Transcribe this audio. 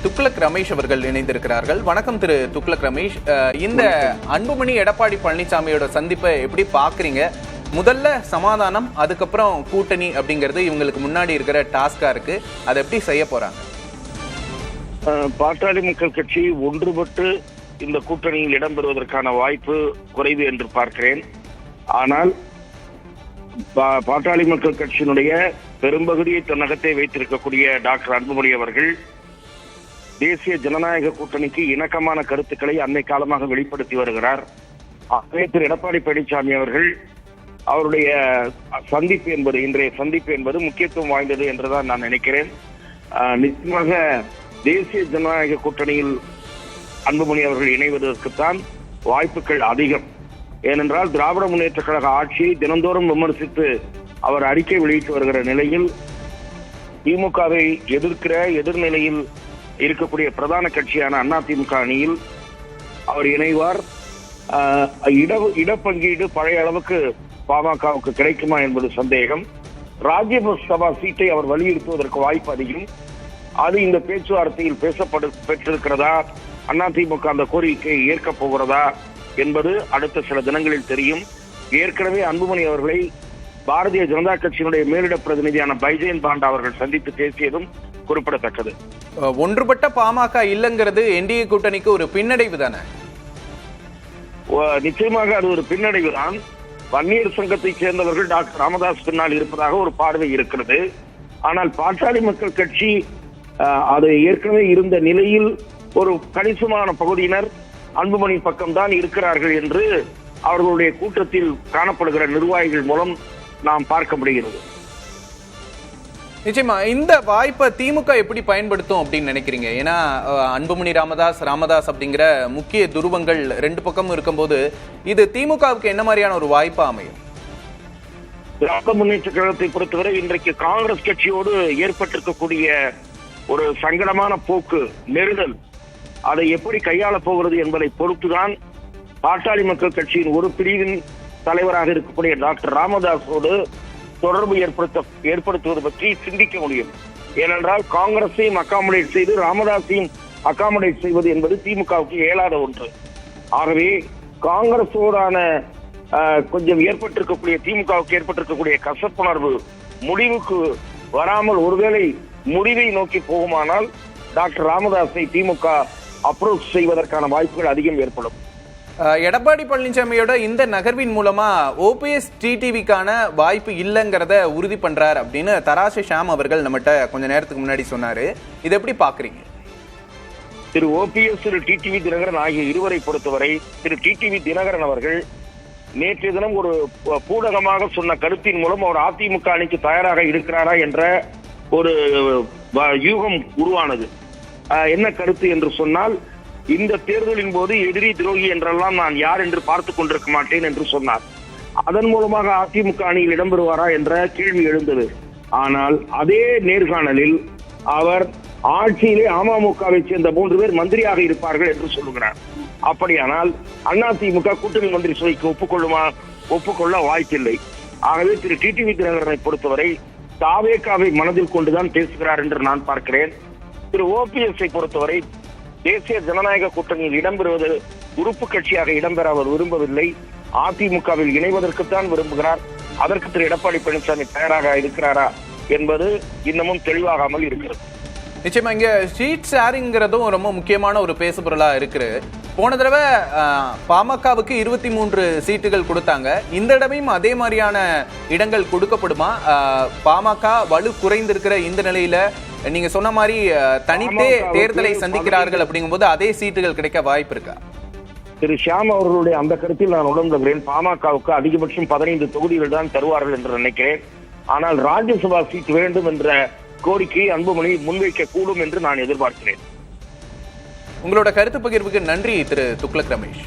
துக்ளக் ரமேஷ் அவர்கள் இணைந்திருக்கிறார்கள். வணக்கம் திரு துக்ளக் ரமேஷ். இந்த அன்புமணி எடப்பாடி பழனிசாமியோட சந்திப்பை எப்படி பாக்குறீங்க? முதல்ல சமாதானம், அதுக்கப்புறம் கூட்டணி அப்படிங்கிறது இவங்களுக்கு முன்னாடி இருக்கிற டாஸ்கா இருக்கு. அதை எப்படி செய்ய போறாங்க? பாட்டாளி மக்கள் கட்சி ஒன்றுபட்டு இந்த கூட்டணியில் இடம்பெறுவதற்கான வாய்ப்பு குறைவு என்று பார்க்கிறேன். ஆனால் பாட்டாளி மக்கள் கட்சியினுடைய பெரும்பகுதியை தன்னகத்தை வைத்திருக்கக்கூடிய டாக்டர் அன்புமணி அவர்கள் தேசிய ஜனநாயக கூட்டணிக்கு இணக்கமான கருத்துக்களை அன்னை காலமாக வெளிப்படுத்தி வருகிறார். ஆகவே திரு எடப்பாடி பழனிசாமி அவர்கள் அவருடைய சந்திப்பு என்பது, இன்றைய சந்திப்பு என்பது முக்கியத்துவம் வாய்ந்தது என்றுதான் நான் நினைக்கிறேன். நிச்சயமாக தேசிய ஜனநாயக கூட்டணியில் அன்புமணி அவர்கள் இணைவதற்குத்தான் வாய்ப்புகள் அதிகம். ஏனென்றால் திராவிட முன்னேற்ற கழக ஆட்சியை தினந்தோறும் விமர்சித்து அவர் அறிக்கை வெளியிட்டு வருகிற நிலையில் திமுகவை எதிர்க்கிற எதிர்நிலையில் இருக்கக்கூடிய பிரதான கட்சியான அதிமுக அணியில் அவர் இணைவார். இடப்பங்கீடு பழைய அளவுக்கு பாமகவுக்கு கிடைக்குமா என்பது சந்தேகம். ராஜ்யசபா சீட்டை அவர் வலியுறுத்துவதற்கு வாய்ப்பு அதிகம். அது இந்த பேச்சுவார்த்தையில் பெற்றிருக்கிறதா, அதிமுக அந்த கோரிக்கையை ஏற்கப் போகிறதா என்பது அடுத்த சில தினங்களில் தெரியும். ஏற்கனவே அன்புமணி அவர்களை பாரதிய ஜனதா கட்சியினுடைய மேலிட பிரதிநிதியான பைஜெயந்த் பாண்டா அவர்கள் சந்தித்து பேசியதும் குறிப்பிடத்தக்கது. ஒன்றுபட்ட பாமக இல்லங்கிறது என்டிஏ கூட்டணிக்கு ஒரு பின்னடைவு தானே? நிச்சயமாக அது ஒரு பின்னடைவு தான். வன்னியர் சங்கத்தைச் சேர்ந்தவர்கள் டாக்டர் ராமதாஸ் பின்னால் இருப்பதாக ஒரு பார்வை இருக்கிறது. ஆனால் பாட்டாளி மக்கள் கட்சி அது ஏற்கனவே இருந்த நிலையில் ஒரு கணிசமான பகுதியினர் அன்புமணி பக்கம்தான் இருக்கிறார்கள் என்று அவர்களுடைய கூட்டத்தில் காணப்படுகிற நிர்வாகிகள் மூலம் நாம் பார்க்க முடிகிறது. நிச்சயமா இந்த வாய்ப்பை திமுக எப்படி பயன்படுத்தும் அப்படின்னு நினைக்கிறீங்க? ஏன்னா அன்புமணி ராமதாஸ் அப்படிங்கிற முக்கிய துருவங்கள் ரெண்டு பக்கமும் இருக்கும்போது இது திமுகவுக்கு என்ன மாதிரியான ஒரு வாய்ப்பா அமையும்? திராவிட முன்னேற்ற கழகத்தை பொறுத்தவரை இன்றைக்கு காங்கிரஸ் கட்சியோடு ஏற்பட்டிருக்கக்கூடிய ஒரு சங்கடமான போக்கு, நெருடல், அதை எப்படி கையாளப் போகிறது என்பதை பொறுத்துதான் பாட்டாளி மக்கள் கட்சியின் ஒரு பிரிவின் தலைவராக இருக்கக்கூடிய டாக்டர் ராமதாஸோடு தொடர்பு ஏற்படுத்துவது பற்றி சிந்திக்க முடியும். ஏனென்றால் காங்கிரஸையும் அகாமடேட் செய்து ராமதாஸையும் அகாமடேட் செய்வது என்பது திமுகவுக்கு இயலாத ஒன்று. ஆகவே காங்கிரஸோடான கொஞ்சம் ஏற்பட்டிருக்கக்கூடிய திமுகவுக்கு ஏற்பட்டிருக்கக்கூடிய கசப்புணர்வு முடிவுக்கு வராமல் ஒருவேளை முடிவை நோக்கி போகுமானால் டாக்டர் ராமதாஸை திமுக அப்ரோச் செய்வதற்கான வாய்ப்புகள் அதிகம் ஏற்படும். எடப்பாடி பழனிசாமியோட இந்த நகர்வின் மூலமா ஓபிஎஸ் டிடிவிக்கான வாய்ப்பு இல்லைங்கிறத உறுதி பண்றார் அப்படின்னு தராசு ஷாம் அவர்கள் நம்மகிட்ட கொஞ்ச நேரத்துக்கு முன்னாடி சொன்னாரு. இதை எப்படி பாக்குறீங்க? திரு ஓபிஎஸ், திரு டிடிவி தினகரன் ஆகிய இருவரை பொறுத்தவரை திரு டிடிவி தினகரன் அவர்கள் நேற்றைய தினம் ஒரு பூடகமாக சொன்ன கருத்தின் மூலம் அவர் அதிமுக அணிக்கு தயாராக இருக்கிறாரா என்ற ஒரு யூகம் உருவானது. என்ன கருத்து என்று சொன்னால், இந்த தேர்தலின் போது எதிரி துரோகி என்றெல்லாம் நான் யார் என்று பார்த்துக் கொண்டிருக்க மாட்டேன் என்று சொன்னார். அதன் மூலமாக அதிமுக அணியில் இடம்பெறுவாரா என்ற கேள்வி எழுந்தது. ஆனால் அதே நேர்காணலில் அவர் ஆட்சியிலே அமமுகவை சேர்ந்த 3 பேர் மந்திரியாக இருப்பார்கள் என்று சொல்லுகிறார். அப்படியானால் அதிமுக கூட்டணி மந்திரி சுவைக்கு ஒப்புக்கொள்ள வாய்ப்பில்லை. ஆகவே திரு டிடிவி தினகரனை பொறுத்தவரை தாவேகாவை மனதில் கொண்டுதான் பேசுகிறார் என்று நான் பார்க்கிறேன். திரு ஓபிஎஸ்ஐ பொறுத்தவரை தேசிய ஜனநாயக கூட்டணியில் இடம்பெறுவது உறுப்பு கட்சியாக இடம்பெற அவர் விரும்பவில்லை. அதிமுகவில் இணைவதற்குத்தான் விரும்புகிறார். அதற்கு திரு எடப்பாடி பழனிசாமி தயாராக இருக்கிறாரா என்பது இன்னமும் தெளிவாகாமல் இருக்கிறது. நிச்சயமா இங்க சீட் ஷேரிங்கிறதும் ரொம்ப முக்கியமான ஒரு பேசுபொருளா இருக்கு. போன தடவை பாமகவுக்கு 23 சீட்டுகள் கொடுத்தாங்க. இந்த தடவையும் அதே மாதிரியான இடங்கள் கொடுக்கப்படுமா? பாமக வலு குறைந்திருக்கிற இந்த நிலையில நீங்க சொன்ன மாதிரி தனித்தே தேர்தலை சந்திக்கிறார்கள் அப்படிங்கும்போது அதே சீட்டுகள் கிடைக்க வாய்ப்பு இருக்கா? திரு ஷியாம் அவர்களுடைய அந்த கருத்தில் நான் உடன்படுகிறேன். பாமகவுக்கு அதிகபட்சம் 15 தொகுதிகள் தான் தருவார்கள் என்று நினைக்கிறேன். ஆனால் ராஜ்யசபா சீட் வேண்டும் என்ற கோரிக்கையை அன்புமணி முன்வைக்க கூடும் என்று நான் எதிர்பார்க்கிறேன். உங்களோட கருத்து பகிர்வுக்கு நன்றி திரு துக்ளக் ரமேஷ்.